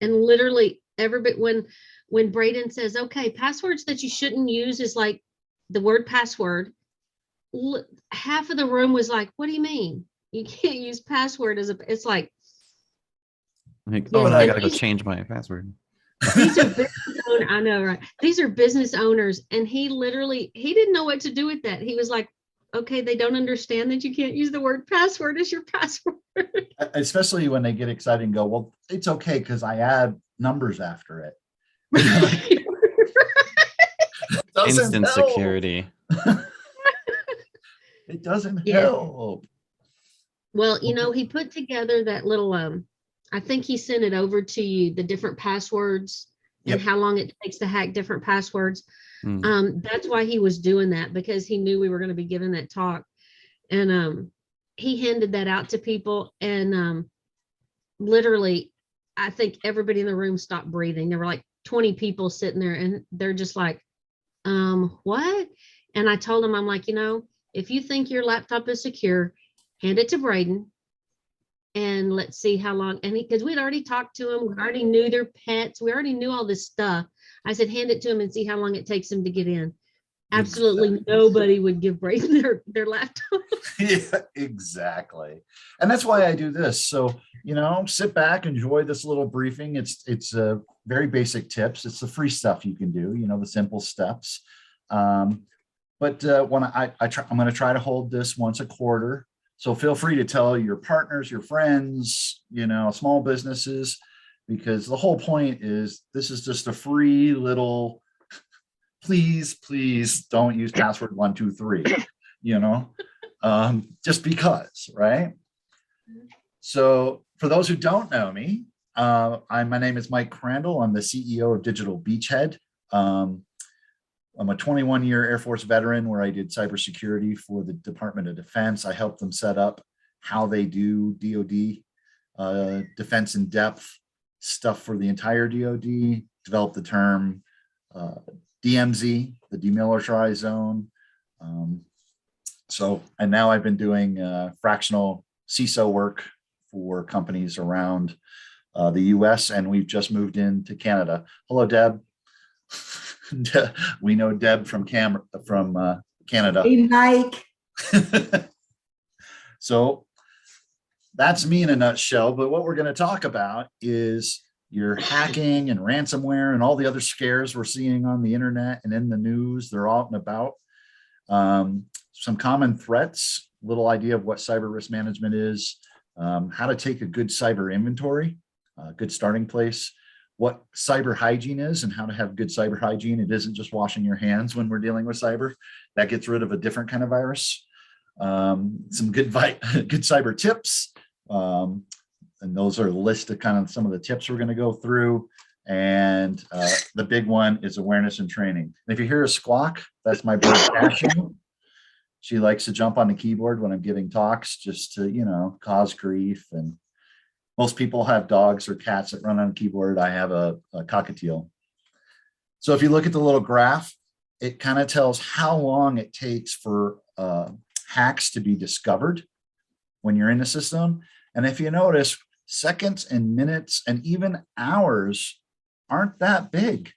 And literally everybody, when Braden says, okay, passwords that you shouldn't use is like the word password, half of the room was like, what do you mean? You can't use password as a, it's like, oh, yes. now I And gotta go change my password. these are business owners, I know, right? These are business owners. And he literally, he didn't know what to do with that. He was like, okay, they don't understand that you can't use the word password as your password. Especially when they get excited and go, well, it's okay because I add numbers after it. It doesn't Instant help. security. It doesn't Yeah. help. Well, you know, he put together that little, I think he sent it over to you, the different passwords and Yep. how long it takes to hack different passwords. Mm. That's why he was doing that, because he knew we were going to be giving that talk. And he handed that out to people, and literally, I think everybody in the room stopped breathing. There were like 20 people sitting there, and they're just like, what? And I told him, I'm like, you know, if you think your laptop is secure, hand it to Braden and let's see how long. And because we'd already talked to him, we already knew their pets, we already knew all this stuff. I said, hand it to him and see how long it takes him to get in. Absolutely Exactly. nobody would give Braden their laptop. Yeah, exactly. And that's why I do this. So, you know, sit back, enjoy this little briefing. It's very basic tips. It's the free stuff you can do, you know, the simple steps. But when I'm going to try to hold this once a quarter. So feel free to tell your partners, your friends, you know, small businesses, because the whole point is this is just a free little, please don't use password 123, you know, just because, right? So for those who don't know me, my name is Mike Crandall. I'm the CEO of Digital Beachhead. I'm a 21-year Air Force veteran where I did cybersecurity for the Department of Defense. I helped them set up how they do DoD, defense in depth stuff for the entire DoD, developed the term DMZ, the demilitarized zone. And now I've been doing fractional CISO work for companies around the US, and we've just moved into Canada. Hello, Deb. We know Deb from Canada. Hey, Mike. So that's me in a nutshell. But what we're going to talk about is your hacking and ransomware and all the other scares we're seeing on the internet and in the news. They're out and about. Some common threats, little idea of what cyber risk management is, how to take a good cyber inventory, a good starting place, what cyber hygiene is and how to have good cyber hygiene. It isn't just washing your hands when we're dealing with cyber. That gets rid of a different kind of virus. Some good cyber tips. And those are a list of kind of some of the tips we're going to go through. And the big one is awareness and training. And if you hear a squawk, that's my bird Cashin. She likes to jump on the keyboard when I'm giving talks just to, you know, cause grief. And most people have dogs or cats that run on a keyboard. I have a cockatiel. So if you look at the little graph, it kind of tells how long it takes for hacks to be discovered when you're in the system. And if you notice, seconds and minutes and even hours aren't that big.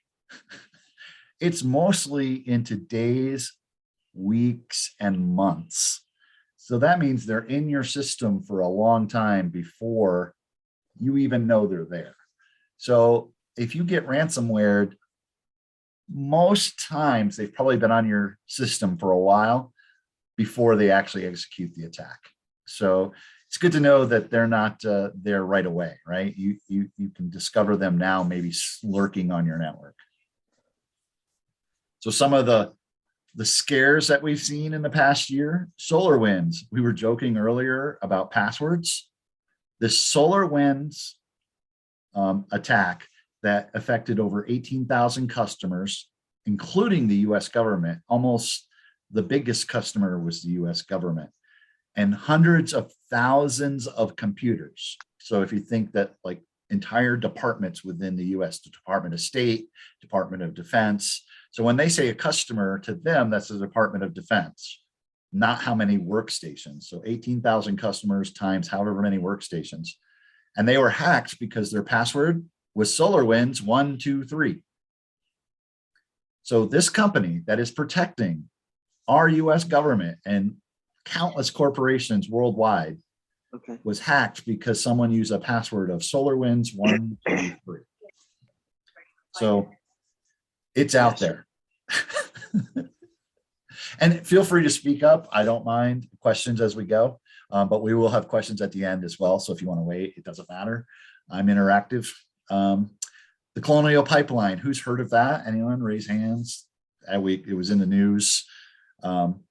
It's mostly into days, weeks, and months. So that means they're in your system for a long time before you even know they're there. So if you get ransomware, most times they've probably been on your system for a while before they actually execute the attack. So it's good to know that they're not there right away, right? You can discover them now, maybe lurking on your network. So some of the scares that we've seen in the past year, SolarWinds. We were joking earlier about passwords. This SolarWinds attack that affected over 18,000 customers, including the US government. Almost the biggest customer was the US government, and hundreds of thousands of computers. So if you think that like entire departments within the US, the Department of State, Department of Defense. So when they say a customer, to them, that's the Department of Defense, not how many workstations. So 18,000 customers times however many workstations. And they were hacked because their password was SolarWinds 1, 2, 3. So this company that is protecting our US government and countless corporations worldwide was hacked because someone used a password of SolarWinds 1, 2, 3. So it's out there. And feel free to speak up. I don't mind questions as we go, but we will have questions at the end as well. So if you want to wait, it doesn't matter. I'm interactive. The Colonial Pipeline, who's heard of that? Anyone raise hands? That week, it was in the news.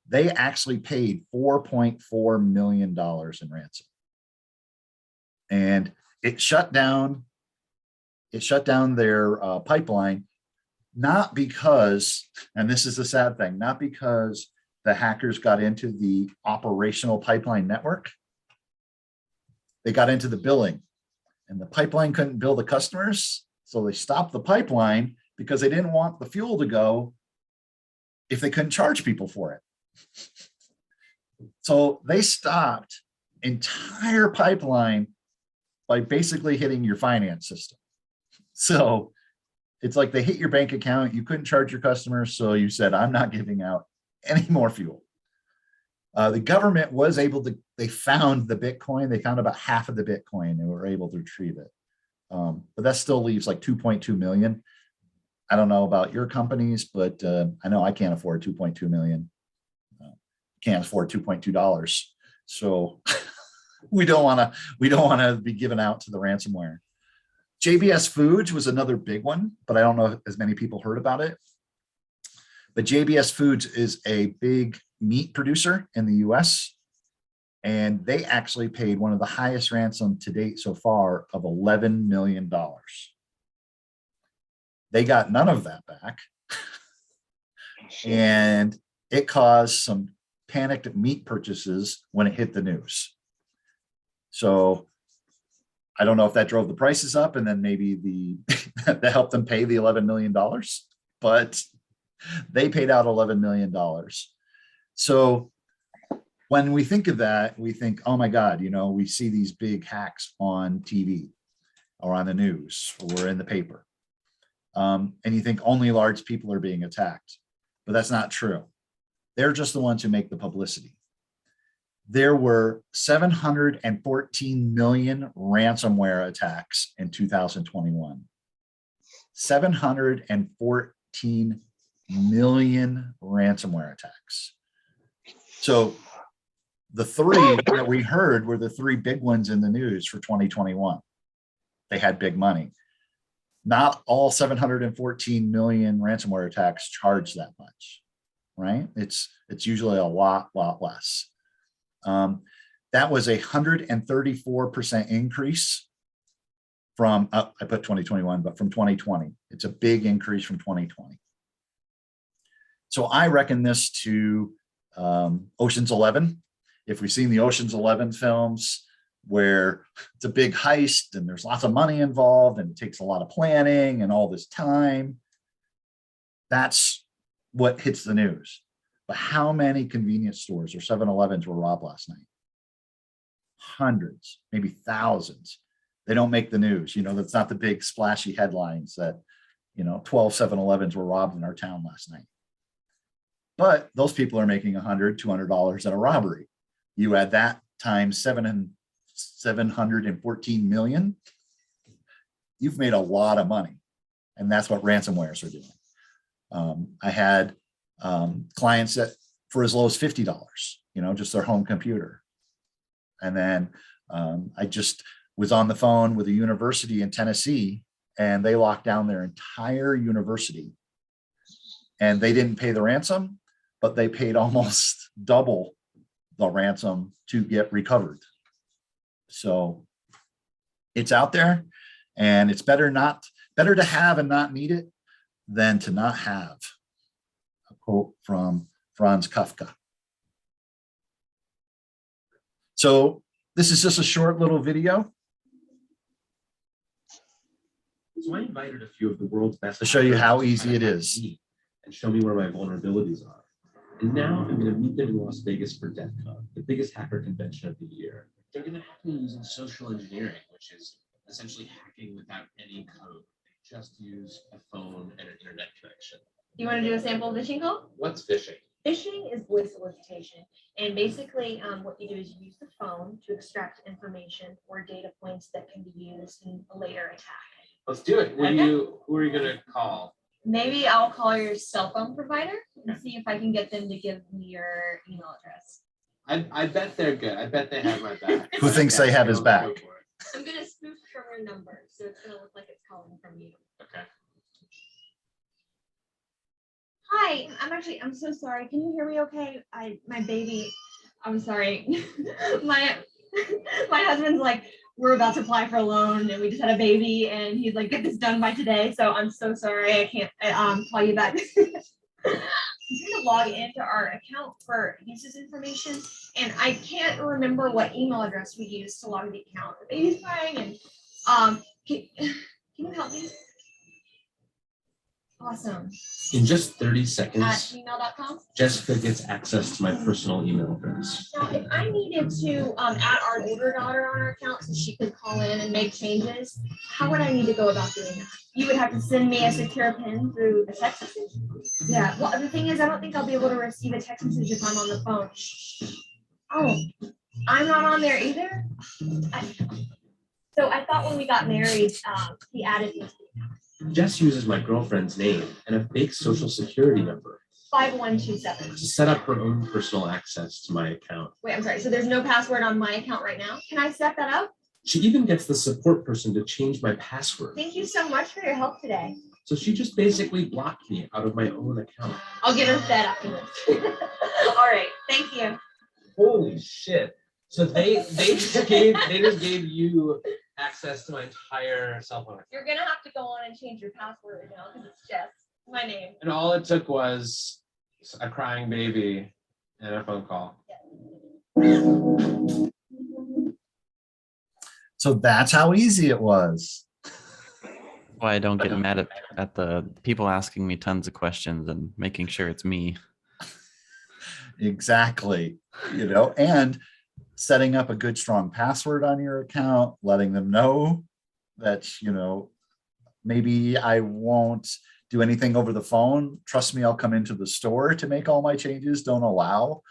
They actually paid $4.4 million in ransom. And it shut down their pipeline, not because, and this is the sad thing, not because the hackers got into the operational pipeline network. They got into the billing, and the pipeline couldn't bill the customers. So they stopped the pipeline because they didn't want the fuel to go if they couldn't charge people for it. So they stopped entire pipeline by basically hitting your finance system. So it's like they hit your bank account, you couldn't charge your customers, so you said, I'm not giving out any more fuel. The government was able to, they found the Bitcoin, they found about half of the Bitcoin and were able to retrieve it. But that still leaves like 2.2 million. I don't know about your companies, but I know I can't afford 2.2 million. Can't afford $2.2. So we don't want to be given out to the ransomware. JBS Foods was another big one, but I don't know if as many people heard about it. But JBS Foods is a big meat producer in the US, and they actually paid one of the highest ransom to date so far of $11 million. They got none of that back. And it caused some panicked meat purchases when it hit the news. So I don't know if that drove the prices up and then maybe that helped them pay the $11 million, but they paid out $11 million. So when we think of that, we think, oh my God, you know, we see these big hacks on TV or on the news or in the paper. And you think only large people are being attacked, but that's not true. They're just the ones who make the publicity. There were 714 million ransomware attacks in 2021. 714 million ransomware attacks. So the three that we heard were the three big ones in the news for 2021. They had big money. Not all 714 million ransomware attacks charge that much, right? It's usually a lot less. That was 134% increase from, I put 2021, but from 2020. It's a big increase from 2020. So I reckon this to Ocean's 11. If we've seen the Ocean's 11 films where it's a big heist and there's lots of money involved and it takes a lot of planning and all this time, that's what hits the news. But how many convenience stores or 7-Elevens were robbed last night? Hundreds, maybe thousands. They don't make the news. You know, that's not the big splashy headlines that, you know, 12 7-Elevens were robbed in our town last night. But those people are making $100, $200 in a robbery. You add that times 714 million, you've made a lot of money. And that's what ransomwares are doing. I had clients that for as low as $50, you know, just their home computer. And then I just was on the phone with a university in Tennessee, and they locked down their entire university. And they didn't pay the ransom, but they paid almost double the ransom to get recovered. So it's out there, and it's better to have and not need it than to not have. A quote from Franz Kafka. So this is just a short little video. So I invited a few of the world's best to show you how easy it is. And show me where my vulnerabilities are. And now I'm going to meet them in Las Vegas for DEF CON, the biggest hacker convention of the year. They're going to hack me using social engineering, which is essentially hacking without any code. They just use a phone and an internet connection. You want to do a sample phishing call? What's phishing? Phishing is voice solicitation. And basically what you do is you use the phone to extract information or data points that can be used in a later attack. Let's do it. Okay. Who are you gonna call? Maybe I'll call your cell phone provider and see if I can get them to give me your email address. I bet they're good. I bet they have my back. Who thinks they have his Go back? for it. I'm gonna spoof from your number, so it's gonna look like it's calling from you. Okay. Hi, I'm so sorry. Can you hear me okay? My baby, I'm sorry. my husband's like, we're about to apply for a loan and we just had a baby and he's like, get this done by today. So I'm so sorry. I can't call you back. I'm trying to log into our account for uses information and I can't remember what email address we used to log the account. The baby's crying and can you help me? Awesome. In just 30 At seconds, gmail.com. Jessica gets access to my personal email address. Now, if I needed to add our older daughter on our account so she could call in and make changes, how would I need to go about doing that? You would have to send me a secure PIN through a text message? Yeah, well, the thing is, I don't think I'll be able to receive a text message if I'm on the phone. Oh, I'm not on there either? So I thought when we got married, he added me. Jess uses my girlfriend's name and a fake social security number 5127. to set up her own personal access to my account. Wait, I'm sorry. So there's no password on my account right now. Can I set that up? She even gets the support person to change my password. Thank you so much for your help today. So she just basically blocked me out of my own account. I'll get her fed after this. All right. Thank you. Holy shit. So they just gave you access to my entire cell phone account. You're going to have to go on and change your password now because it's Jess. My name. And all it took was a crying baby and a phone call. So that's how easy it was. Why I don't get mad at the people asking me tons of questions and making sure it's me. Exactly. And setting up a good, strong password on your account, letting them know that, maybe I won't do anything over the phone. Trust me, I'll come into the store to make all my changes. Don't allow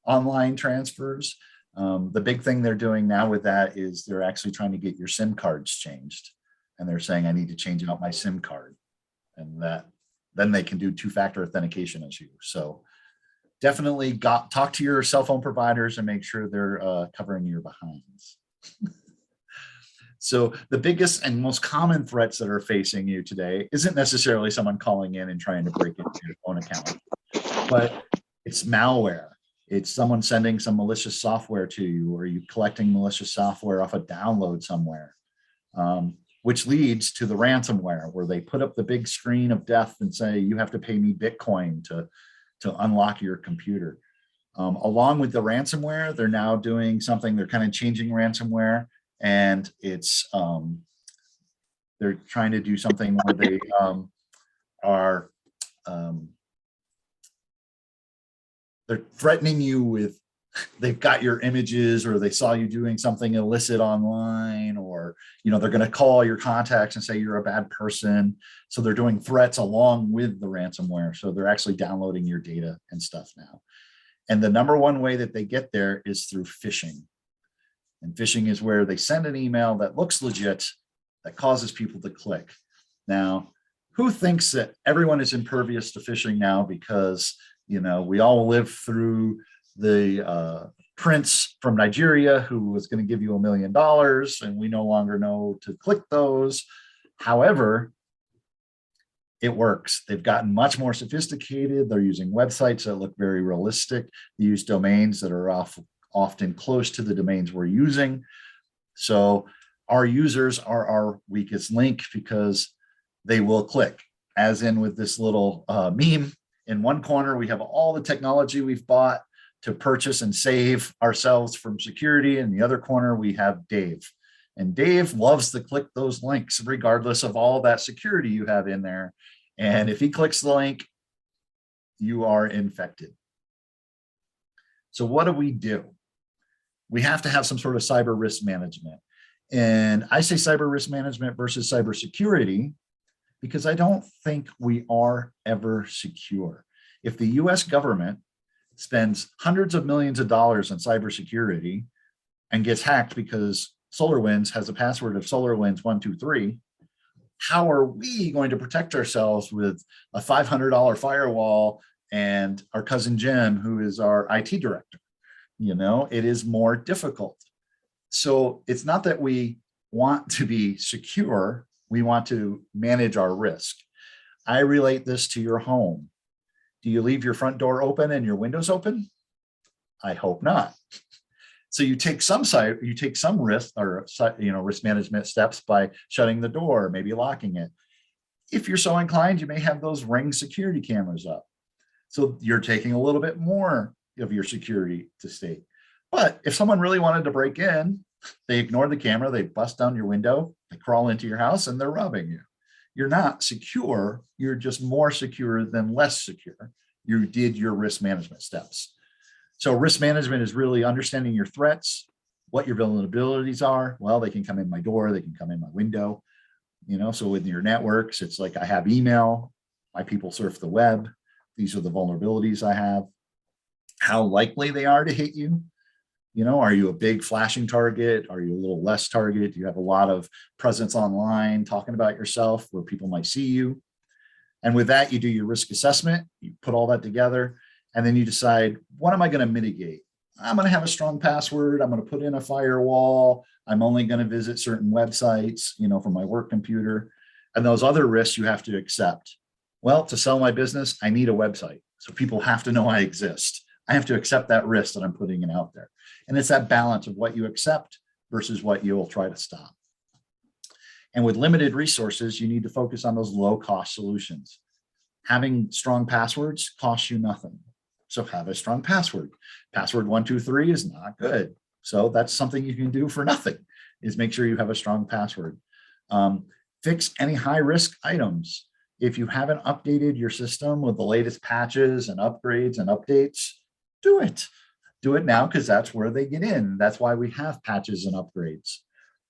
online transfers. The big thing they're doing now with that is they're actually trying to get your SIM cards changed. And they're saying, I need to change out my SIM card. And then they can do two-factor authentication as you. So definitely talk to your cell phone providers and make sure they're covering your behinds. So the biggest and most common threats that are facing you today isn't necessarily someone calling in and trying to break into your phone account, but it's malware. It's someone sending some malicious software to you, or you collecting malicious software off a download somewhere, which leads to the ransomware, where they put up the big screen of death and say, you have to pay me Bitcoin to unlock your computer. Along with the ransomware, they're now doing something, they're kind of changing ransomware, and it's they're trying to do something where they they're threatening you with, they've got your images, or they saw you doing something illicit online, or they're going to call your contacts and say you're a bad person. So they're doing threats along with the ransomware. So they're actually downloading your data and stuff now. And the number one way that they get there is through phishing. And phishing is where they send an email that looks legit, that causes people to click. Now, who thinks that everyone is impervious to phishing now because we all lived through the prince from Nigeria who was going to give you $1 million, and we no longer know to click those. However, it works. They've gotten much more sophisticated. They're using websites that look very realistic. They use domains that are often close to the domains we're using. So our users are our weakest link because they will click, as in with this little meme. In one corner, we have all the technology we've bought to purchase and save ourselves from security. In the other corner, we have Dave. And Dave loves to click those links, regardless of all that security you have in there. And if he clicks the link, you are infected. So what do? We have to have some sort of cyber risk management. And I say cyber risk management versus cybersecurity because I don't think we are ever secure. If the US government spends hundreds of millions of dollars on cybersecurity and gets hacked because SolarWinds has a password of SolarWinds123, how are we going to protect ourselves with a $500 firewall and our cousin Jim, who is our IT director? You know, it is more difficult. So it's not that we want to be secure, we want to manage our risk. I relate this to your home. Do you leave your front door open and your windows open? I hope not. So you take some risk or risk management steps by shutting the door, maybe locking it. If you're so inclined, you may have those Ring security cameras up. So you're taking a little bit more of your security to state. But if someone really wanted to break in, they ignore the camera, they bust down your window, they crawl into your house and they're robbing you. You're not secure, you're just more secure than less secure. You did your risk management steps. So risk management is really understanding your threats, what your vulnerabilities are. Well, they can come in my door, they can come in my window. So with your networks, it's like I have email, my people surf the web. These are the vulnerabilities I have. How likely they are to hit you. Are you a big flashing target? Are you a little less target? Do you have a lot of presence online talking about yourself where people might see you? And with that, you do your risk assessment, you put all that together, and then you decide, what am I going to mitigate? I'm going to have a strong password. I'm going to put in a firewall. I'm only going to visit certain websites, from my work computer. And those other risks you have to accept. Well, to sell my business, I need a website. So people have to know I exist. I have to accept that risk that I'm putting it out there. And it's that balance of what you accept versus what you'll try to stop. And with limited resources, you need to focus on those low cost solutions. Having strong passwords costs you nothing. So have a strong password. Password 123 is not good. So that's something you can do for nothing, is make sure you have a strong password. Fix any high risk items. If you haven't updated your system with the latest patches and upgrades and updates, do it. Do it now, because that's where they get in. That's why we have patches and upgrades.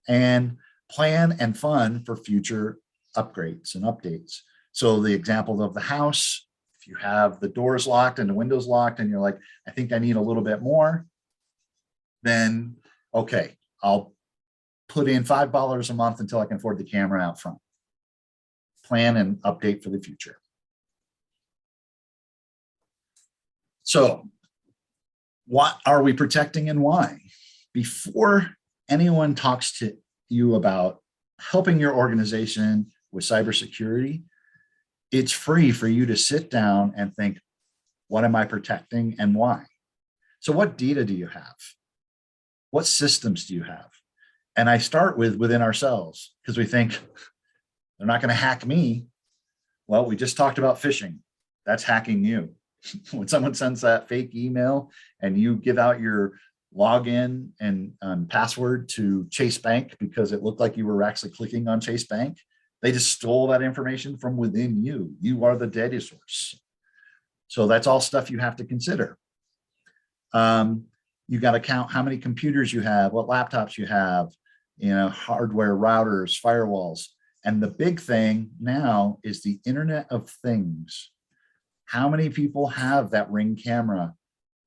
And plan and fund for future upgrades and updates. So the example of the house, if you have the doors locked and the windows locked and you're like, I think I need a little bit more, then okay, I'll put in $5 a month until I can afford the camera out front. Plan and update for the future. So what are we protecting and why? Before anyone talks to you about helping your organization with cybersecurity, it's free for you to sit down and think, what am I protecting and why? So what data do you have? What systems do you have? And I start with within ourselves, because we think they're not going to hack me. Well, we just talked about phishing. That's hacking you. When someone sends that fake email and you give out your login and password to Chase Bank because it looked like you were actually clicking on Chase Bank, they just stole that information from within you. You are the data source. So that's all stuff you have to consider. You got to count how many computers you have, what laptops you have, hardware, routers, firewalls. And the big thing now is the Internet of Things. How many people have that Ring camera,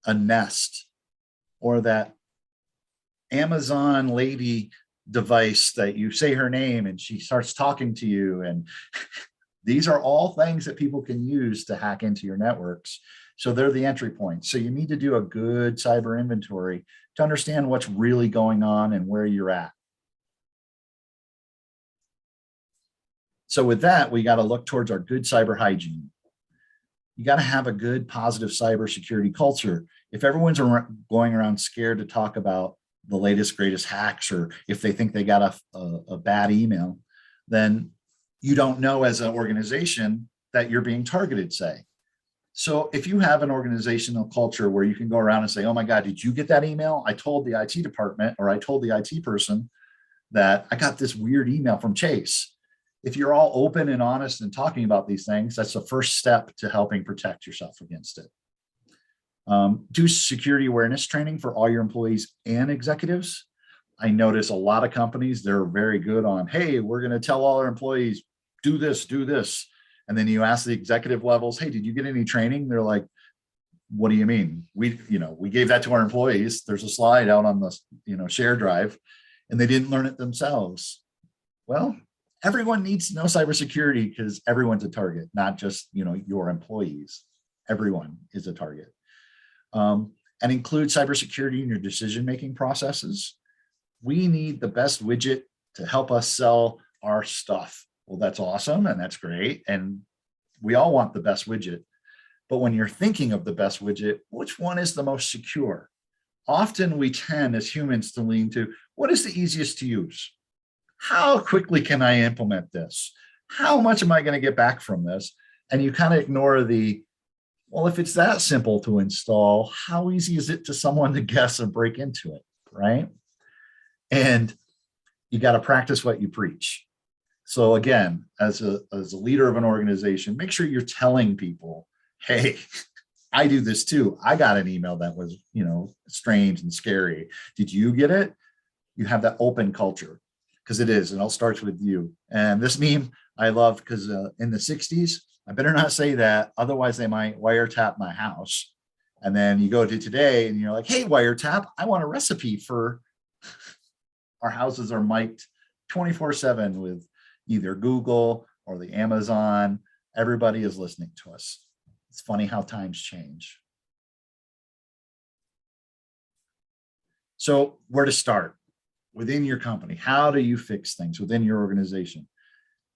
a Nest, or that Amazon lady device that you say her name and she starts talking to you? And these are all things that people can use to hack into your networks. So they're the entry points. So you need to do a good cyber inventory to understand what's really going on and where you're at. So with that, we got to look towards our good cyber hygiene. You got to have a good, positive cybersecurity culture. If everyone's going around scared to talk about the latest, greatest hacks, or if they think they got a bad email, then you don't know as an organization that you're being targeted, say. So if you have an organizational culture where you can go around and say, oh my God, did you get that email? I told the IT department, or I told the IT person that I got this weird email from Chase. If you're all open and honest and talking about these things, that's the first step to helping protect yourself against it. Do security awareness training for all your employees and executives. I notice a lot of companies, they're very good on, hey, we're going to tell all our employees, do this, do this. And then you ask the executive levels, hey, did you get any training? They're like, what do you mean? We gave that to our employees. There's a slide out on the, share drive, and they didn't learn it themselves. Well, everyone needs to know cybersecurity because everyone's a target, not just, your employees. Everyone is a target. And include cybersecurity in your decision-making processes. We need the best widget to help us sell our stuff. Well, that's awesome and that's great. And we all want the best widget. But when you're thinking of the best widget, which one is the most secure? Often we tend as humans to lean to, what is the easiest to use? How quickly can I implement this? How much am I going to get back from this? And you kind of ignore well, if it's that simple to install, how easy is it to someone to guess and break into it, right? And you got to practice what you preach. So again, as a leader of an organization, make sure you're telling people, hey, I do this too. I got an email that was, strange and scary. Did you get it? You have that open culture, because it is, and it all starts with you. And this meme I love because in the 60s, I better not say that, otherwise they might wiretap my house. And then you go to today and you're like, hey, wiretap, I want a recipe for our houses are mic'd 24/7 with either Google or the Amazon. Everybody is listening to us. It's funny how times change. So where to start? Within your company, how do you fix things within your organization?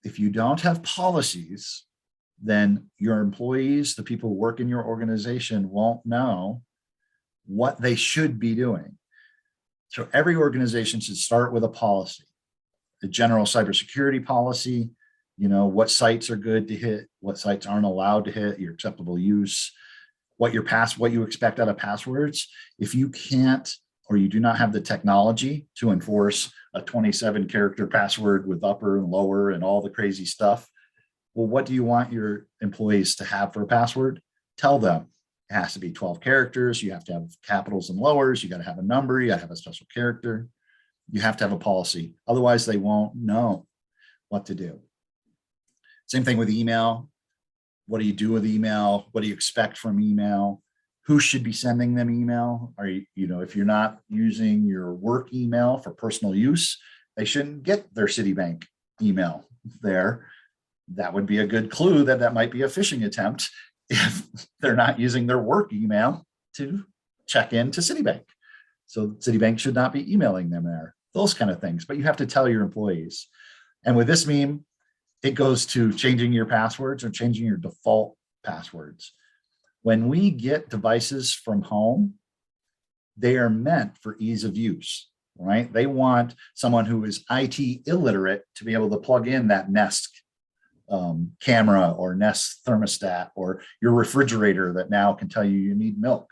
If you don't have policies, then your employees, the people who work in your organization, won't know what they should be doing. So every organization should start with a policy, a general cybersecurity policy, what sites are good to hit, what sites aren't allowed to hit, your acceptable use, what you expect out of passwords. If you can't, or you do not have the technology to enforce a 27-character password with upper and lower and all the crazy stuff, well, what do you want your employees to have for a password? Tell them. It has to be 12 characters. You have to have capitals and lowers. You got to have a number. You got to have a special character. You have to have a policy. Otherwise, they won't know what to do. Same thing with email. What do you do with email? What do you expect from email? Who should be sending them email? Are you, if you're not using your work email for personal use, they shouldn't get their Citibank email there. That would be a good clue that might be a phishing attempt if they're not using their work email to check into Citibank. So Citibank should not be emailing them there, those kind of things. But you have to tell your employees. And with this meme, it goes to changing your passwords or changing your default passwords. When we get devices from home, they are meant for ease of use, right? They want someone who is IT illiterate to be able to plug in that Nest camera or Nest thermostat or your refrigerator that now can tell you need milk.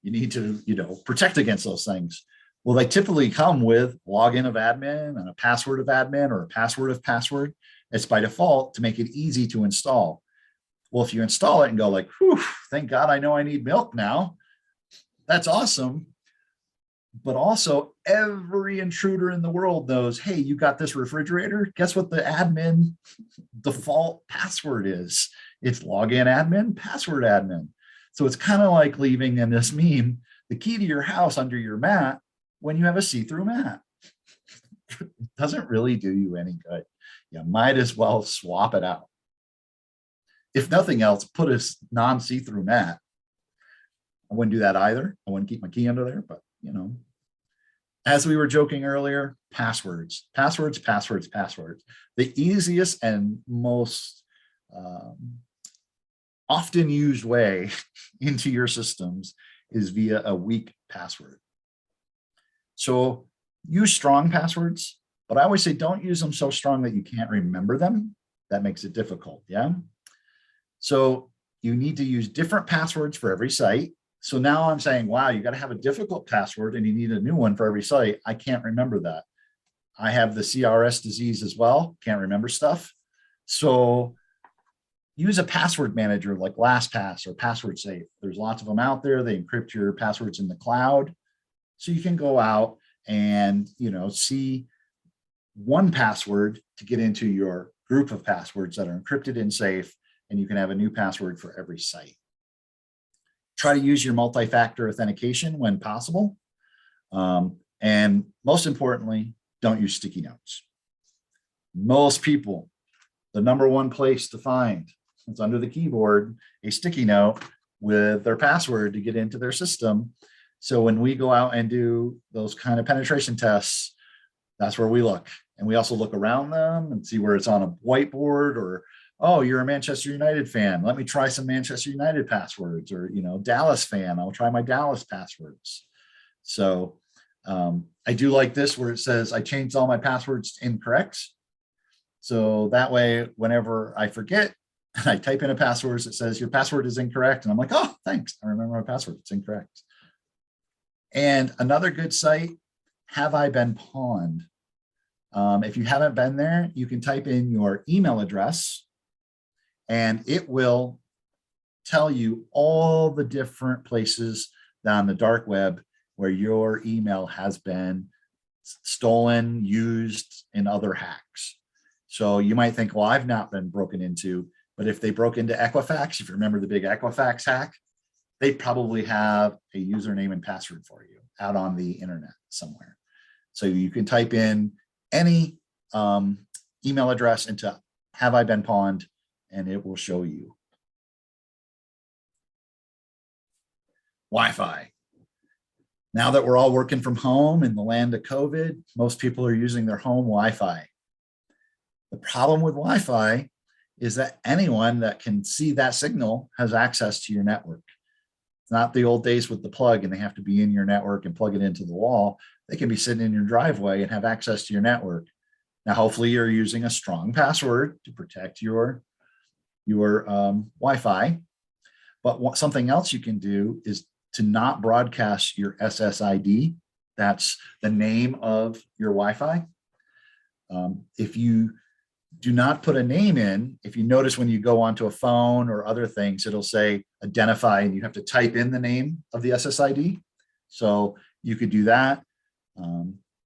You need to, protect against those things. Well, they typically come with login of admin and a password of admin or a password of password. It's by default to make it easy to install. Well, if you install it and go like, whew, thank God I know I need milk now, that's awesome. But also every intruder in the world knows, hey, you got this refrigerator? Guess what the admin default password is? It's login admin, password admin. So it's kind of like leaving in this meme, the key to your house under your mat when you have a see-through mat. It doesn't really do you any good. You might as well swap it out. If nothing else, put a non-see-through mat. I wouldn't do that either. I wouldn't keep my key under there, but as we were joking earlier, passwords. The easiest and most often used way into your systems is via a weak password. So use strong passwords, but I always say don't use them so strong that you can't remember them. That makes it difficult, yeah? So you need to use different passwords for every site. So now I'm saying, wow, you got to have a difficult password and you need a new one for every site. I can't remember that. I have the CRS disease as well. Can't remember stuff. So use a password manager like LastPass or Password Safe. There's lots of them out there. They encrypt your passwords in the cloud. So you can go out and, see one password to get into your group of passwords that are encrypted and safe, and you can have a new password for every site. Try to use your multi-factor authentication when possible. And most importantly, don't use sticky notes. Most people, the number one place to find is under the keyboard, a sticky note with their password to get into their system. So when we go out and do those kind of penetration tests, that's where we look. And we also look around them and see where it's on a whiteboard, or, oh, you're a Manchester United fan. Let me try some Manchester United passwords, or, Dallas fan. I'll try my Dallas passwords. So I do like this where it says I changed all my passwords to incorrect. So that way, whenever I forget and I type in a password, it says your password is incorrect. And I'm like, oh, thanks. I remember my password. It's incorrect. And another good site, Have I Been Pawned? If you haven't been there, you can type in your email address and it will tell you all the different places on the dark web where your email has been stolen, used in other hacks. So you might think, well, I've not been broken into, but if they broke into Equifax, if you remember the big Equifax hack, they probably have a username and password for you out on the internet somewhere. So you can type in any email address into Have I Been Pawned, and it will show you. Wi-Fi. Now that we're all working from home in the land of COVID, most people are using their home Wi-Fi. The problem with Wi-Fi is that anyone that can see that signal has access to your network. It's not the old days with the plug and they have to be in your network and plug it into the wall. They can be sitting in your driveway and have access to your network. Now, hopefully you're using a strong password to protect your Wi-Fi. But something else you can do is to not broadcast your SSID. That's the name of your Wi-Fi. If you do not put a name in, if you notice when you go onto a phone or other things, it'll say identify and you have to type in the name of the SSID. So you could do that.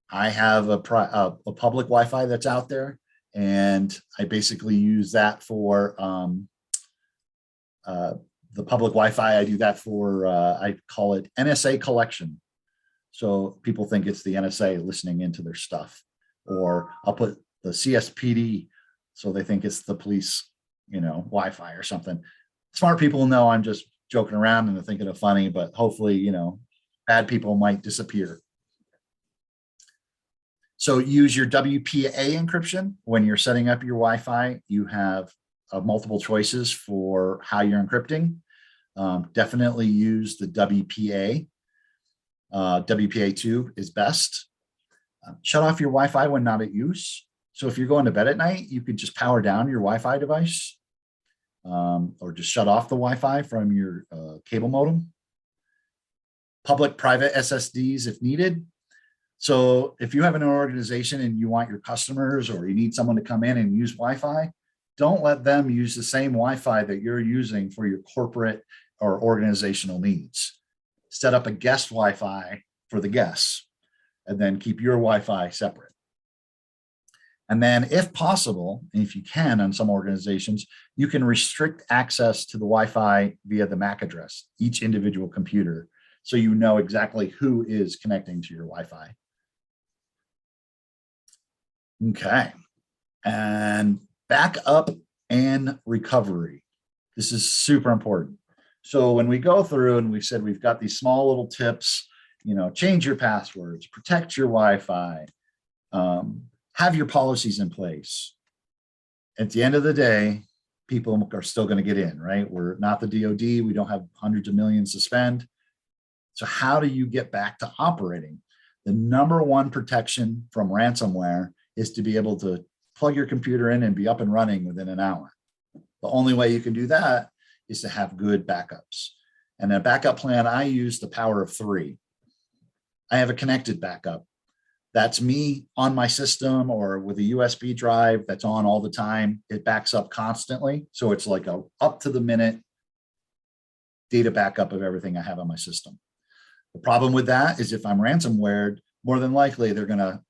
I have a public Wi-Fi that's out there, and I basically use that for the public Wi-Fi. I do that for, I call it NSA collection. So people think it's the NSA listening into their stuff, or I'll put the CSPD. So they think it's the police, Wi-Fi or something. Smart people know I'm just joking around and they're thinking of funny, but hopefully, bad people might disappear. So use your WPA encryption. When you're setting up your Wi-Fi, you have multiple choices for how you're encrypting. Definitely use the WPA. WPA2 is best. Shut off your Wi-Fi when not at use. So if you're going to bed at night, you could just power down your Wi-Fi device, or just shut off the Wi-Fi from your cable modem. Public private SSDs if needed. So if you have an organization and you want your customers, or you need someone to come in and use Wi-Fi, don't let them use the same Wi-Fi that you're using for your corporate or organizational needs. Set up a guest Wi-Fi for the guests, and then keep your Wi-Fi separate. And then if possible, and if you can on some organizations, you can restrict access to the Wi-Fi via the MAC address, each individual computer, so you know exactly who is connecting to your Wi-Fi. Okay, and backup and recovery. This is super important. So when we go through and we said we've got these small little tips, change your passwords, protect your Wi-Fi, have your policies in place. At the end of the day, people are still going to get in, right? We're not the DoD. We don't have hundreds of millions to spend. So how do you get back to operating? The number one protection from ransomware is to be able to plug your computer in and be up and running within an hour. The only way you can do that is to have good backups. And a backup plan, I use the power of 3. I have a connected backup. That's me on my system or with a USB drive that's on all the time. It backs up constantly. So it's like a up to the minute data backup of everything I have on my system. The problem with that is if I'm ransomware, more than likely they're going to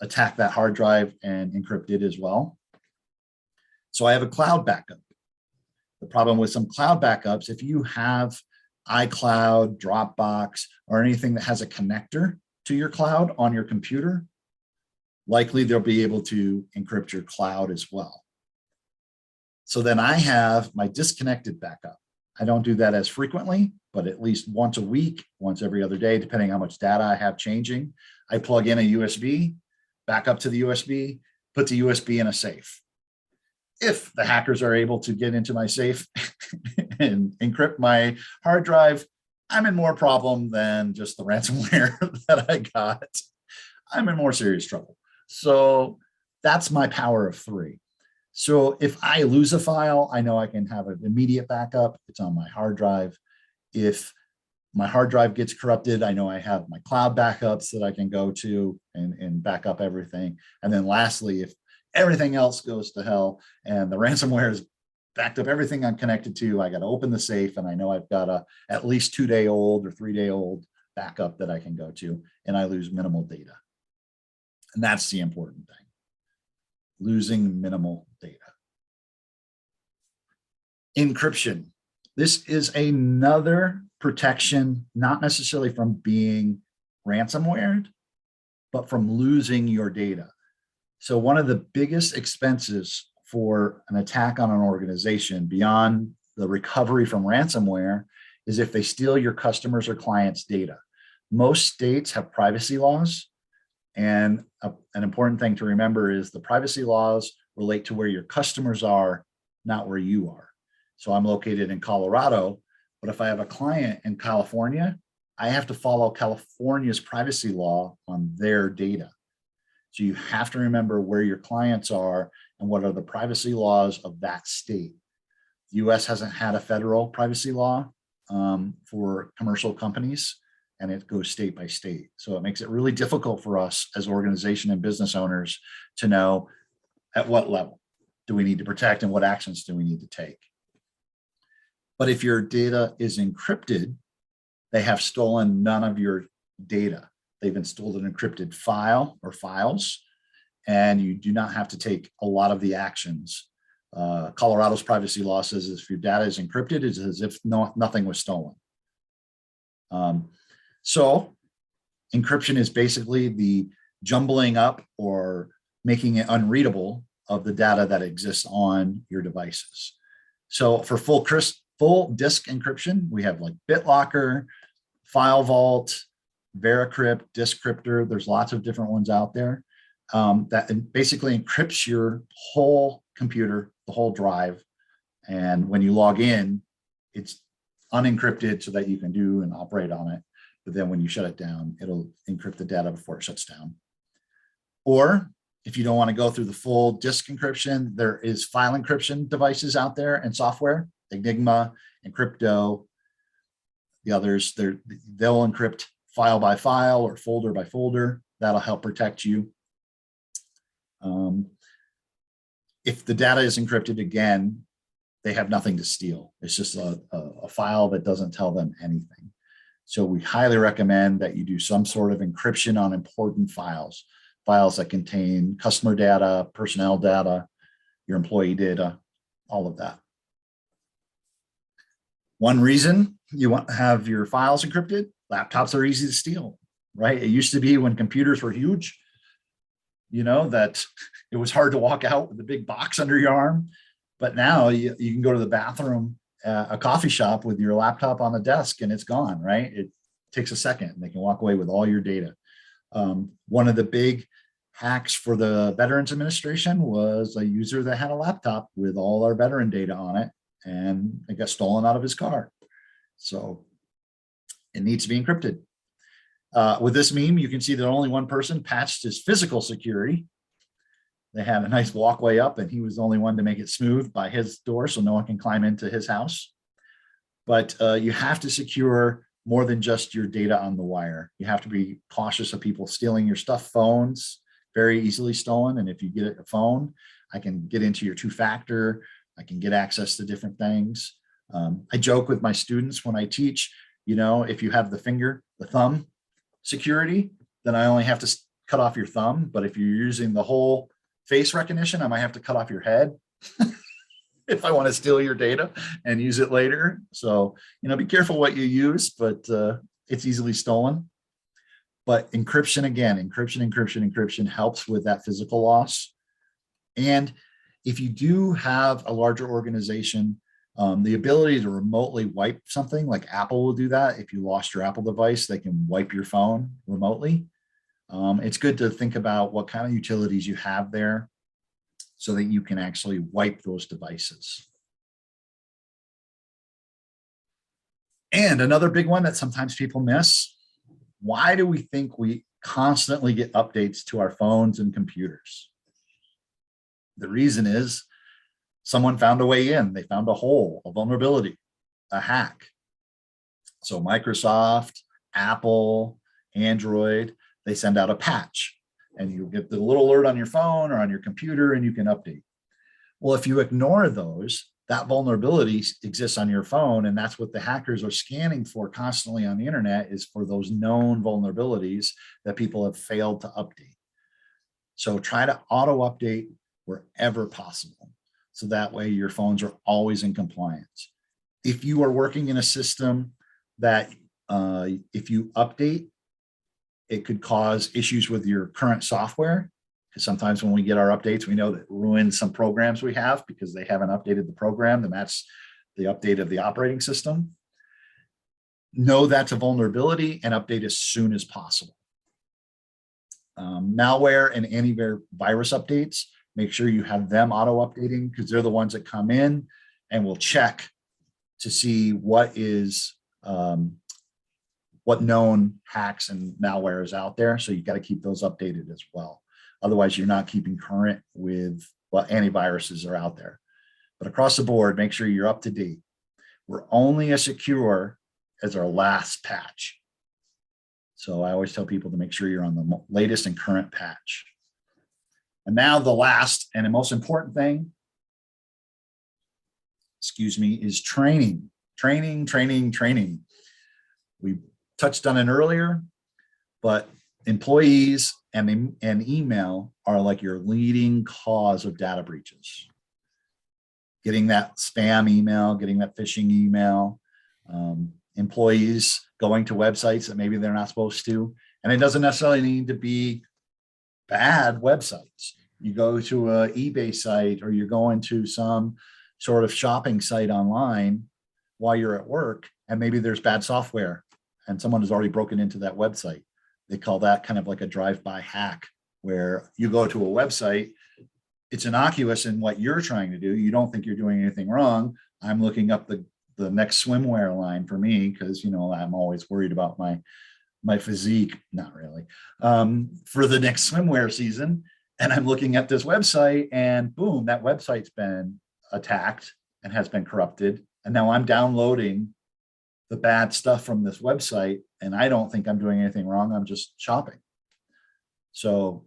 attack that hard drive and encrypt it as well. So I have a cloud backup. The problem with some cloud backups, if you have iCloud, Dropbox, or anything that has a connector to your cloud on your computer, likely they'll be able to encrypt your cloud as well. So then I have my disconnected backup. I don't do that as frequently, but at least once a week, once every other day, depending how much data I have changing. I plug in a USB, back up to the USB, put the USB in a safe. If the hackers are able to get into my safe and encrypt my hard drive, I'm in more problem than just the ransomware that I got. I'm in more serious trouble. So that's my power of 3. So if I lose a file, I know I can have an immediate backup. It's on my hard drive. If my hard drive gets corrupted, I know I have my cloud backups that I can go to and back up everything. And then lastly, if everything else goes to hell and the ransomware has backed up everything I'm connected to, I got to open the safe, and I know I've got a at least 2-day-old or 3-day-old backup that I can go to, and I lose minimal data. And that's the important thing. Losing minimal data. Encryption. This is another protection, not necessarily from being ransomware, but from losing your data. So one of the biggest expenses for an attack on an organization beyond the recovery from ransomware is if they steal your customers or clients' data. Most states have privacy laws. And an important thing to remember is the privacy laws relate to where your customers are, not where you are. So I'm located in Colorado, but if I have a client in California, I have to follow California's privacy law on their data. So you have to remember where your clients are and what are the privacy laws of that state. The US hasn't had a federal privacy law for commercial companies, and it goes state by state. So it makes it really difficult for us as organization and business owners to know at what level do we need to protect and what actions do we need to take. But if your data is encrypted, they have stolen none of your data. They've installed an encrypted file or files, and you do not have to take a lot of the actions. Colorado's privacy law says if your data is encrypted, it's as if nothing was stolen. So encryption is basically the jumbling up or making it unreadable of the data that exists on your devices. So for full disk encryption, we have like BitLocker, File Vault, Veracrypt, Discryptor. There's lots of different ones out there that basically encrypts your whole computer, the whole drive. And when you log in, it's unencrypted so that you can do and operate on it. But then when you shut it down, it'll encrypt the data before it shuts down. Or if you don't want to go through the full disk encryption, there is file encryption devices out there and software, Enigma, Encrypto, the others, they'll encrypt file by file or folder by folder. That'll help protect you. If the data is encrypted, again, they have nothing to steal. It's just a file that doesn't tell them anything. So we highly recommend that you do some sort of encryption on important files, files that contain customer data, personnel data, your employee data, all of that. One reason you want to have your files encrypted, laptops are easy to steal, right? It used to be when computers were huge, you know, that it was hard to walk out with a big box under your arm. But now you can go to the bathroom, a coffee shop with your laptop on the desk and it's gone, right? It takes a second and they can walk away with all your data. One of the big hacks for the Veterans Administration was a user that had a laptop with all our veteran data on it, and it got stolen out of his car. So it needs to be encrypted. With this meme, you can see that only one person patched his physical security. They had a nice walkway up and he was the only one to make it smooth by his door so no one can climb into his house. But you have to secure more than just your data on the wire. You have to be cautious of people stealing your stuff. Phones, very easily stolen. And if you get a phone, I can get into your two-factor. I can get access to different things. I joke with my students when I teach, you know, if you have the thumb security, then I only have to cut off your thumb. But if you're using the whole face recognition, I might have to cut off your head if I want to steal your data and use it later. So, be careful what you use, but it's easily stolen. But encryption, again, encryption helps with that physical loss. And if you do have a larger organization, the ability to remotely wipe something, like Apple will do that. If you lost your Apple device, they can wipe your phone remotely. It's good to think about what kind of utilities you have there so that you can actually wipe those devices. And another big one that sometimes people miss, why do we think we constantly get updates to our phones and computers? The reason is someone found a way in. They found a hole, a vulnerability, a hack. So Microsoft, Apple, Android, they send out a patch and you get the little alert on your phone or on your computer and you can update. Well, if you ignore those, that vulnerability exists on your phone, and that's what the hackers are scanning for constantly on the internet, is for those known vulnerabilities that people have failed to update. So try to auto update wherever possible. So that way your phones are always in compliance. If you are working in a system that if you update, it could cause issues with your current software. Because sometimes when we get our updates, we know that it ruins some programs we have because they haven't updated the program to match the update of the operating system. Know that's a vulnerability and update as soon as possible. Malware and antivirus updates, make sure you have them auto updating because they're the ones that come in and will check to see what is what known hacks and malware is out there. So you got to keep those updated as well. Otherwise, you're not keeping current with what antiviruses are out there. But across the board, make sure you're up to date. We're only as secure as our last patch. So I always tell people to make sure you're on the latest and current patch. And now the last and the most important thing, is training. Training. We touched on it earlier, but employees and email are like your leading cause of data breaches. Getting that spam email, getting that phishing email, employees going to websites that maybe they're not supposed to. And it doesn't necessarily need to be bad websites. You go to an eBay site or you're going to some sort of shopping site online while you're at work, and maybe there's bad software and someone has already broken into that website. They call that kind of like a drive-by hack, where you go to a website, it's innocuous in what you're trying to do. You don't think you're doing anything wrong. I'm looking up the next swimwear line for me because, I'm always worried about my physique, not really, for the next swimwear season. And I'm looking at this website and boom, that website's been attacked and has been corrupted. And now I'm downloading the bad stuff from this website, and I don't think I'm doing anything wrong. I'm just shopping. So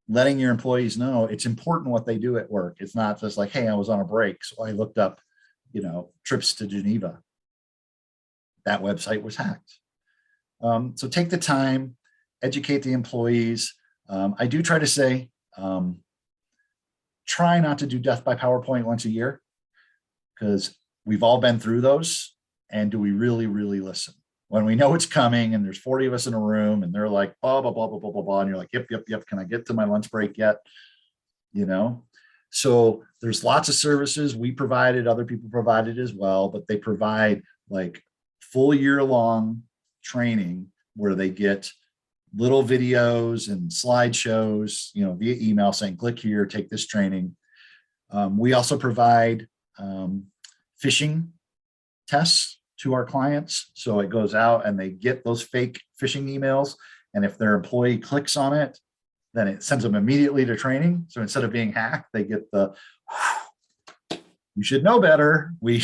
letting your employees know it's important what they do at work. It's not just like, hey, I was on a break, so I looked up, trips to Geneva. That website was hacked. So take the time, educate the employees. I do try to say, try not to do death by PowerPoint once a year, because we've all been through those. And do we really, really listen? When we know it's coming and there's 40 of us in a room and they're like, blah, blah, blah, blah, blah, blah, blah. And you're like, yep. Can I get to my lunch break yet? So there's lots of services we provided, other people provided as well, but they provide like full year-long training where they get little videos and slideshows, via email saying, click here, take this training. We also provide phishing tests to our clients. So it goes out and they get those fake phishing emails. And if their employee clicks on it, then it sends them immediately to training. So instead of being hacked, they get the, you should know better. We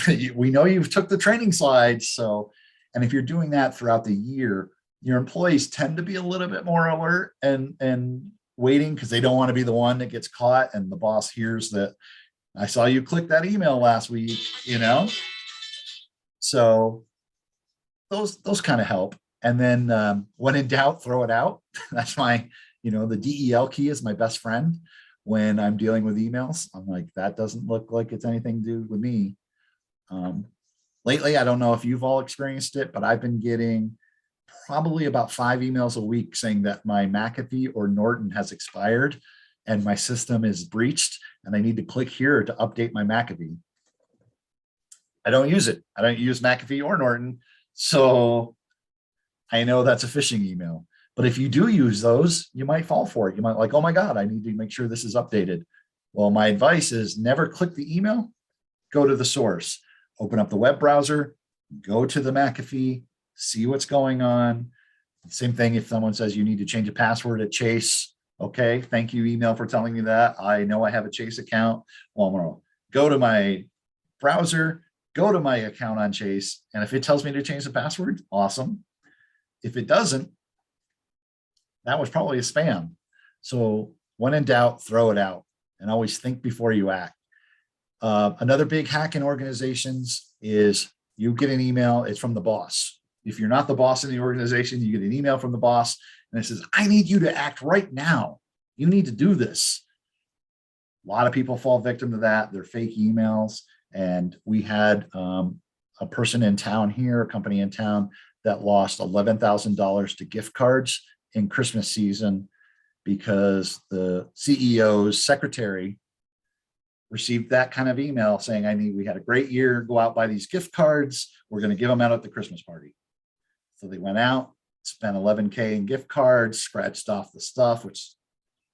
know you've took the training slides. So, and if you're doing that throughout the year, your employees tend to be a little bit more alert and waiting because they don't want to be the one that gets caught and the boss hears that I saw you click that email last week, So those kind of help. And then when in doubt, throw it out. That's my, the DEL key is my best friend when I'm dealing with emails. I'm like, that doesn't look like it's anything to do with me. Lately, I don't know if you've all experienced it, but I've been getting probably about 5 emails a week saying that my McAfee or Norton has expired and my system is breached and I need to click here to update my McAfee. I don't use it. I don't use McAfee or Norton. So I know that's a phishing email. But if you do use those, you might fall for it. You might like, oh my God, I need to make sure this is updated. Well, my advice is never click the email, go to the source, open up the web browser, go to the McAfee, see what's going on. Same thing if someone says you need to change a password at Chase. Okay, thank you, email, for telling me that. I know I have a Chase account. Well, I'm gonna go to my browser, go to my account on Chase, and if it tells me to change the password, awesome. If it doesn't, that was probably a spam. So when in doubt, throw it out and always think before you act. Another big hack in organizations is you get an email, it's from the boss. If you're not the boss in the organization, you get an email from the boss and it says, I need you to act right now. You need to do this. A lot of people fall victim to that. They're fake emails. And we had a person in town here, a company in town that lost $11,000 to gift cards in Christmas season because the CEO's secretary received that kind of email saying, we had a great year, go out, buy these gift cards. We're going to give them out at the Christmas party. So they went out, spent $11K in gift cards, scratched off the stuff, which,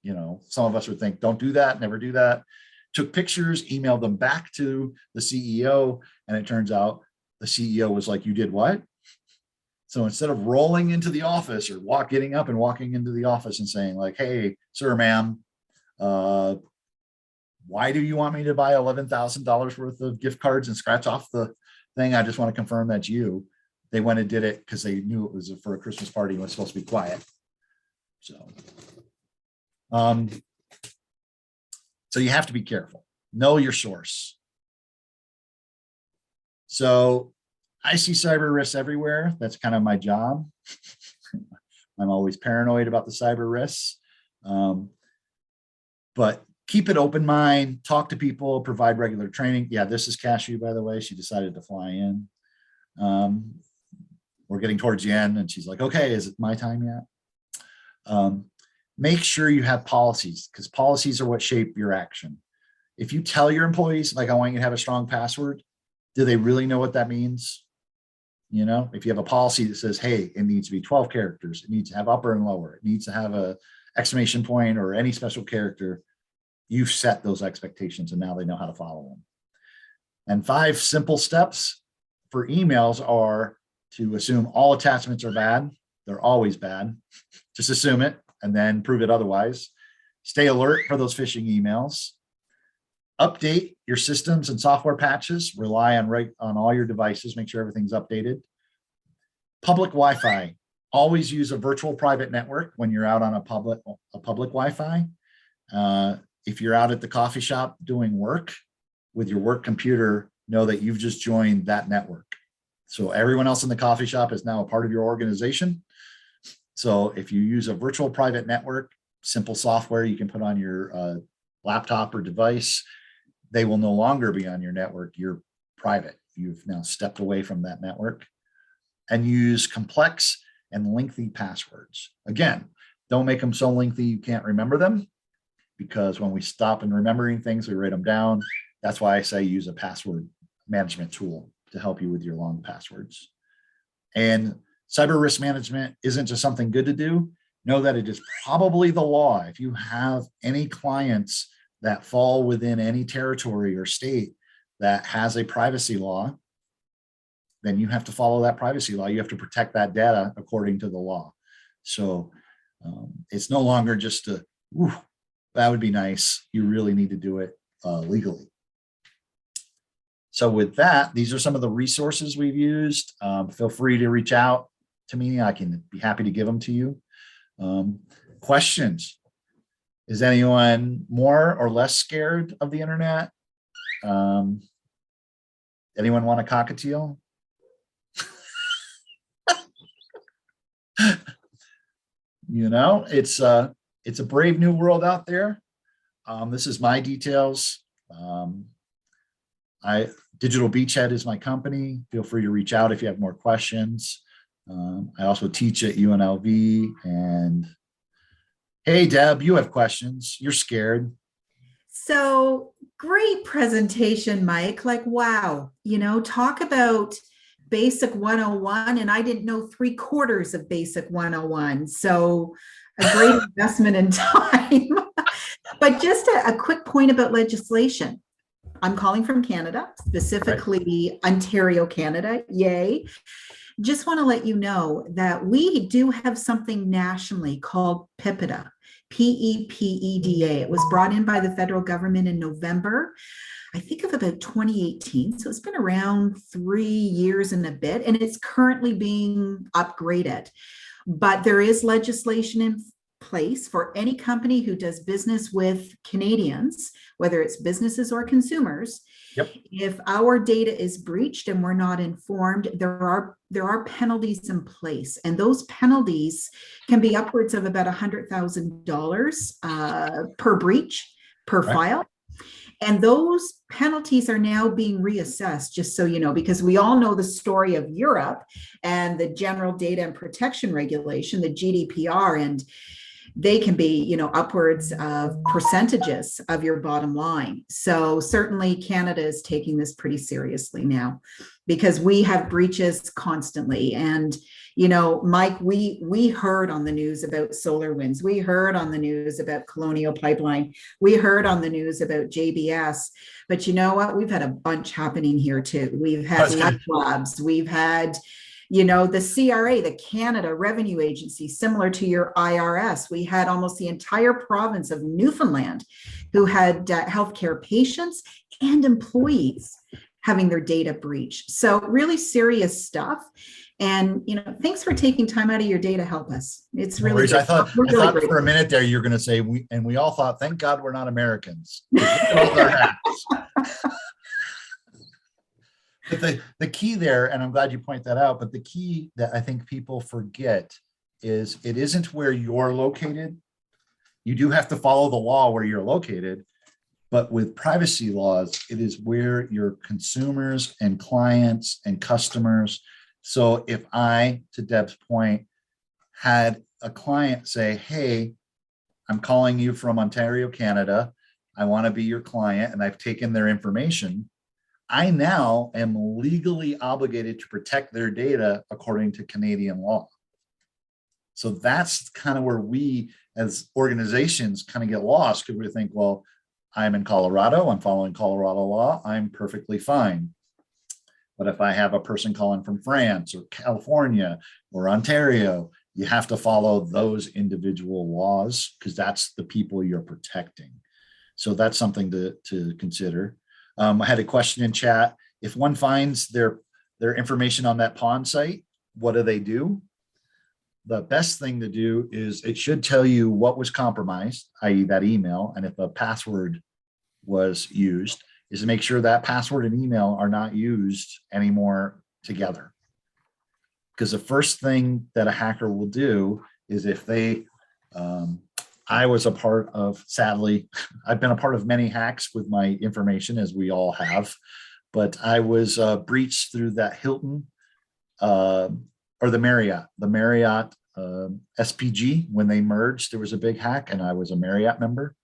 some of us would think, don't do that, never do that. Took pictures, emailed them back to the CEO. And it turns out the CEO was like, you did what? So instead of rolling into the office or getting up and walking into the office and saying like, hey, sir, ma'am, why do you want me to buy $11,000 worth of gift cards and scratch off the thing? I just want to confirm that's you. They went and did it because they knew it was for a Christmas party and was supposed to be quiet. So you have to be careful. Know your source. So I see cyber risks everywhere. That's kind of my job. I'm always paranoid about the cyber risks. But keep an open mind, talk to people, provide regular training. Yeah, this is Cashew, by the way. She decided to fly in. We're getting towards the end and she's like, okay, is it my time yet? Make sure you have policies because policies are what shape your action. If you tell your employees, like, I want you to have a strong password, do they really know what that means? If you have a policy that says, hey, it needs to be 12 characters, it needs to have upper and lower, it needs to have a exclamation point or any special character, you've set those expectations and now they know how to follow them. And 5 simple steps for emails are to assume all attachments are bad. They're always bad. Just assume it and then prove it otherwise. Stay alert for those phishing emails. Update your systems and software patches. Rely on all your devices. Make sure everything's updated. Public Wi-Fi. Always use a virtual private network when you're out on a public Wi-Fi. If you're out at the coffee shop doing work with your work computer, know that you've just joined that network. So everyone else in the coffee shop is now a part of your organization. So if you use a virtual private network, simple software you can put on your laptop or device, they will no longer be on your network. You're private. You've now stepped away from that network. And use complex and lengthy passwords. Again, don't make them so lengthy you can't remember them, because when we stop in remembering things, we write them down. That's why I say use a password management tool to help you with your long passwords. And cyber risk management isn't just something good to do. Know that it is probably the law. If you have any clients that fall within any territory or state that has a privacy law, then you have to follow that privacy law. You have to protect that data according to the law. So it's no longer just that would be nice. You really need to do it legally. So with that, these are some of the resources we've used. Feel free to reach out to me. I can be happy to give them to you. Questions? Is anyone more or less scared of the internet? Anyone want a cockatiel? You know, it's a brave new world out there. This is my details. Digital Beachhead is my company. Feel free to reach out if you have more questions. I also teach at UNLV. And hey, Deb, you have questions. You're scared. So great presentation, Mike. Like, wow, talk about basic 101. And I didn't know 3/4 of basic 101. So a great investment in time. But just a quick point about legislation. I'm calling from Canada, specifically Ontario, Canada. Yay. Just want to let you know that we do have something nationally called PIPEDA, PEPEDA. It was brought in by the federal government in November, I think of about 2018. So it's been around 3 years and a bit, and it's currently being upgraded. But there is legislation in place for any company who does business with Canadians, whether it's businesses or consumers. Yep. If our data is breached and we're not informed, there are penalties in place, and those penalties can be upwards of about $100,000 per breach, per file. And those penalties are now being reassessed, just so you know, because we all know the story of Europe and the General Data and Protection Regulation, the GDPR, and they can be, upwards of percentages of your bottom line. So certainly Canada is taking this pretty seriously now, because we have breaches constantly. And, Mike, we heard on the news about SolarWinds. We heard on the news about Colonial Pipeline. We heard on the news about JBS. But you know what? We've had a bunch happening here too. We've had labs. We've had the CRA, the Canada Revenue Agency, similar to your IRS. We had almost the entire province of Newfoundland who had healthcare patients and employees having their data breached. So really serious stuff. And, thanks for taking time out of your day to help us. It's really, I thought for a minute there, you're going to say, we all thought, thank God we're not Americans. But the key there, and I'm glad you point that out, but the key that I think people forget is it isn't where you're located. You do have to follow the law where you're located, but with privacy laws, it is where your consumers and clients and customers. So if I, to Deb's point, had a client say, hey, I'm calling you from Ontario, Canada. I want to be your client, and I've taken their information. I now am legally obligated to protect their data according to Canadian law. So that's kind of where we as organizations kind of get lost, because we think, well, I'm in Colorado, I'm following Colorado law, I'm perfectly fine. But if I have a person calling from France or California or Ontario, you have to follow those individual laws, because that's the people you're protecting. So that's something to consider. I had a question in chat. If one finds their information on that pawn site, what do they do? The best thing to do is it should tell you what was compromised, i.e. that email, and if a password was used, is to make sure that password and email are not used anymore together. Because the first thing that a hacker will do is if they, I was a part of, sadly, I've been a part of many hacks with my information, as we all have, but I was breached through that Hilton or the Marriott SPG. When they merged, there was a big hack, and I was a Marriott member.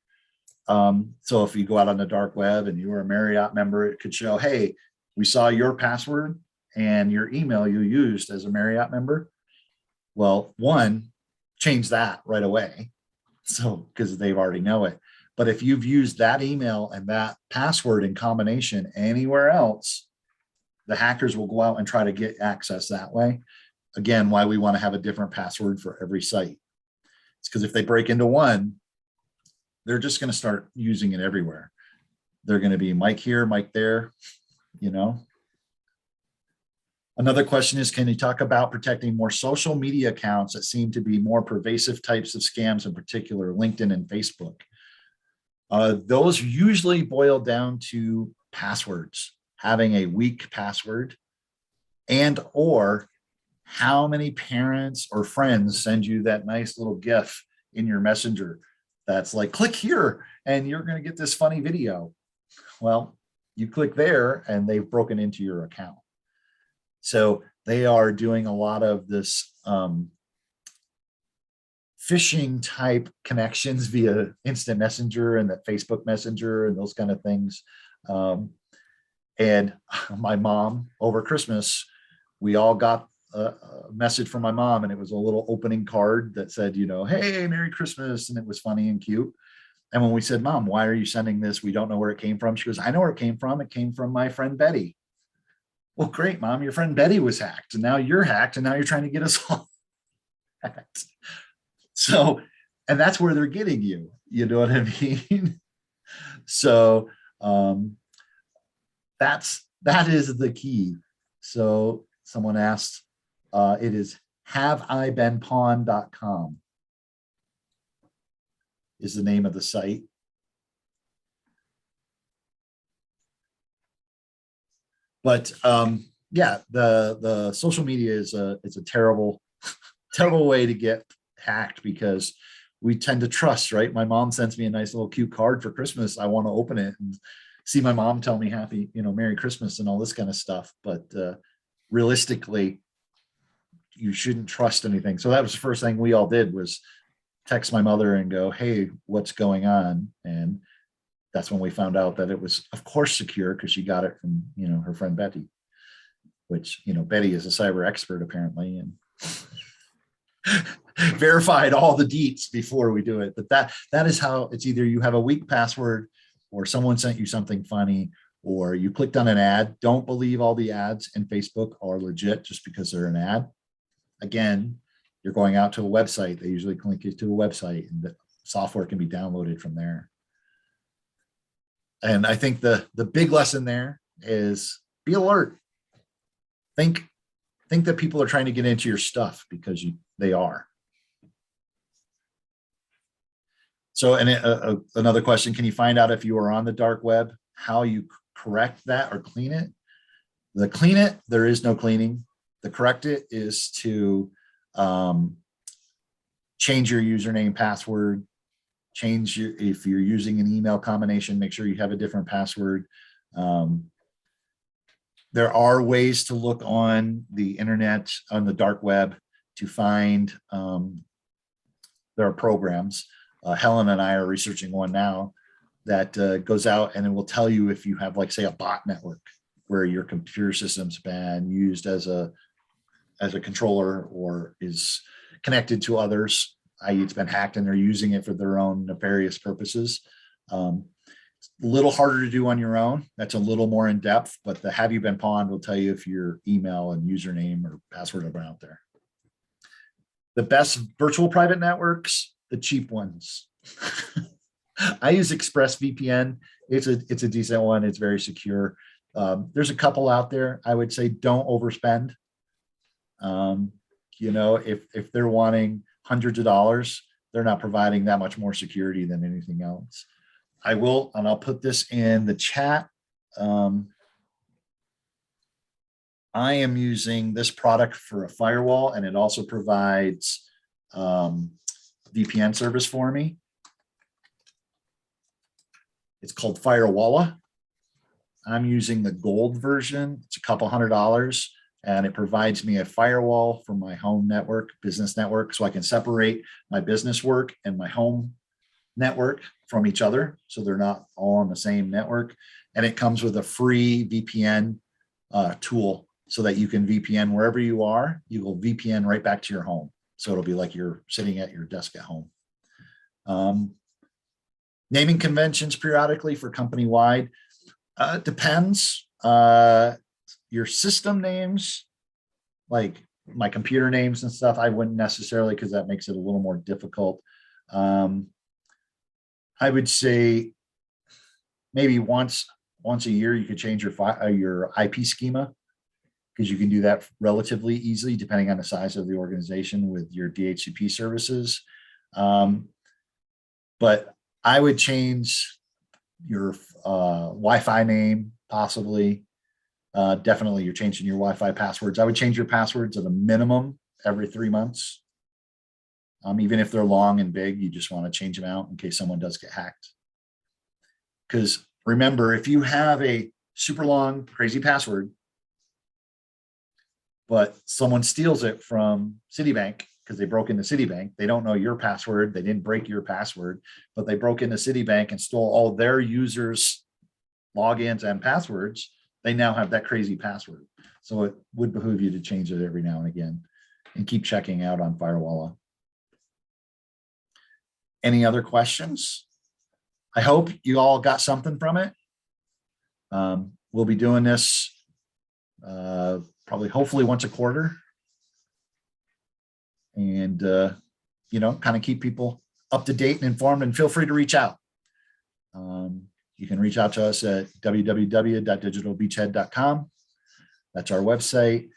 So if you go out on the dark web and you were a Marriott member, it could show, hey, we saw your password and your email you used as a Marriott member. Well, one, change that right away. So, because they already know it. But if you've used that email and that password in combination anywhere else, the hackers will go out and try to get access that way. Again, why we want to have a different password for every site. It's because if they break into one, they're just going to start using it everywhere. They're going to be Mike here, Mike there, Another question is, can you talk about protecting more social media accounts that seem to be more pervasive types of scams, in particular LinkedIn and Facebook? Those usually boil down to passwords, having a weak password and or how many parents or friends send you that nice little GIF in your messenger that's like, click here and you're going to get this funny video. Well, you click there and they've broken into your account. So they are doing a lot of this phishing type connections via instant messenger and the Facebook messenger and those kind of things. And my mom over Christmas, we all got a message from my mom, and it was a little opening card that said, you know, hey, Merry Christmas. And it was funny and cute. And when we said, Mom, why are you sending this? We don't know where it came from. She goes, I know where it came from. It came from my friend Betty. Well, great, Mom. Your friend Betty was hacked, and now you're hacked, and now you're trying to get us all hacked. So, and that's where they're getting you. You know what I mean? So that is the key. So someone asked, it is haveibenpawned.com is the name of the site. But yeah, the social media is a terrible, terrible way to get hacked, because we tend to trust, right? My mom sends me a nice little cute card for Christmas. I want to open it and see my mom tell me happy, you know, Merry Christmas and all this kind of stuff. But realistically, you shouldn't trust anything. So that was the first thing we all did, was text my mother and go, hey, what's going on? And that's when we found out that it was, of course, secure, because she got it from, you know, her friend Betty, which, you know, Betty is a cyber expert apparently, and verified all the deets before we do it. But that is how it's either you have a weak password, or someone sent you something funny, or you clicked on an ad. Don't believe all the ads in Facebook are legit just because they're an ad. Again, you're going out to a website. They usually link you to a website, and the software can be downloaded from there. And I think the big lesson there is be alert. Think that people are trying to get into your stuff, because they are. So, and another question, can you find out if you are on the dark web, how you correct that or clean it? The clean it, there is no cleaning. The correct it is to change your username, password, if you're using an email combination, make sure you have a different password. There are ways to look on the internet, on the dark web, to find, there are programs. Helen and I are researching one now that goes out and it will tell you if you have, like, say, a bot network where your computer system's been used as a controller or is connected to others, i.e. it's been hacked and they're using it for their own nefarious purposes. It's a little harder to do on your own. That's a little more in depth, but the Have You Been Pawned will tell you if your email and username or password have been out there. The best virtual private networks, the cheap ones. I use ExpressVPN. It's a decent one. It's very secure. There's a couple out there. I would say don't overspend. You know, if they're wanting hundreds of dollars, they're not providing that much more security than anything else. I will, and I'll put this in the chat. I am using this product for a firewall, and it also provides VPN service for me. It's called Firewalla. I'm using the gold version. It's a couple $100, and it provides me a firewall for my home network, business network, so I can separate my business work and my home network from each other, so they're not all on the same network. And it comes with a free VPN tool, so that you can VPN wherever you are. You will VPN right back to your home, so it'll be like you're sitting at your desk at home. Naming conventions periodically for company-wide depends. Your system names, like my computer names and stuff, I wouldn't necessarily, because that makes it a little more difficult. I would say maybe once a year you could change your IP schema, because you can do that relatively easily depending on the size of the organization with your DHCP services. But I would change your Wi-Fi name possibly. Definitely you're changing your Wi-Fi passwords. I would change your passwords at a minimum every 3 months. Even if they're long and big, you just want to change them out in case someone does get hacked. Because remember, if you have a super long, crazy password, but someone steals it from Citibank because they broke into Citibank, they don't know your password, they didn't break your password, but they broke into Citibank and stole all their users' logins and passwords, they now have that crazy password. So it would behoove you to change it every now and again and keep checking out on Firewalla. Any other questions? I hope you all got something from it. We'll be doing this probably hopefully once a quarter. And, you know, kind of keep people up to date and informed, and feel free to reach out. You can reach out to us at www.digitalbeachhead.com. That's our website.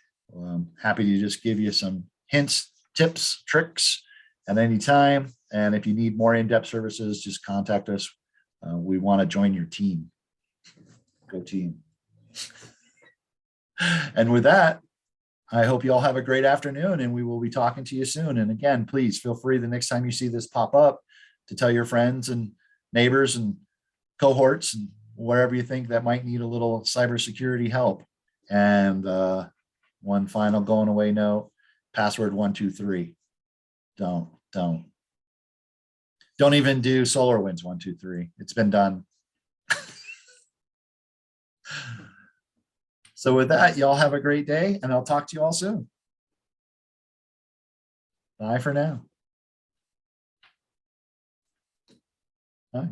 Happy to just give you some hints, tips, tricks at any time. And if you need more in-depth services, just contact us. We want to join your team. Go team. And with that, I hope you all have a great afternoon, and we will be talking to you soon. And again, please feel free the next time you see this pop up to tell your friends and neighbors and cohorts and wherever you think that might need a little cybersecurity help. And one final going away note, password 123. Don't even do SolarWinds 123. It's been done. So with that, y'all have a great day, and I'll talk to you all soon. Bye for now. Bye.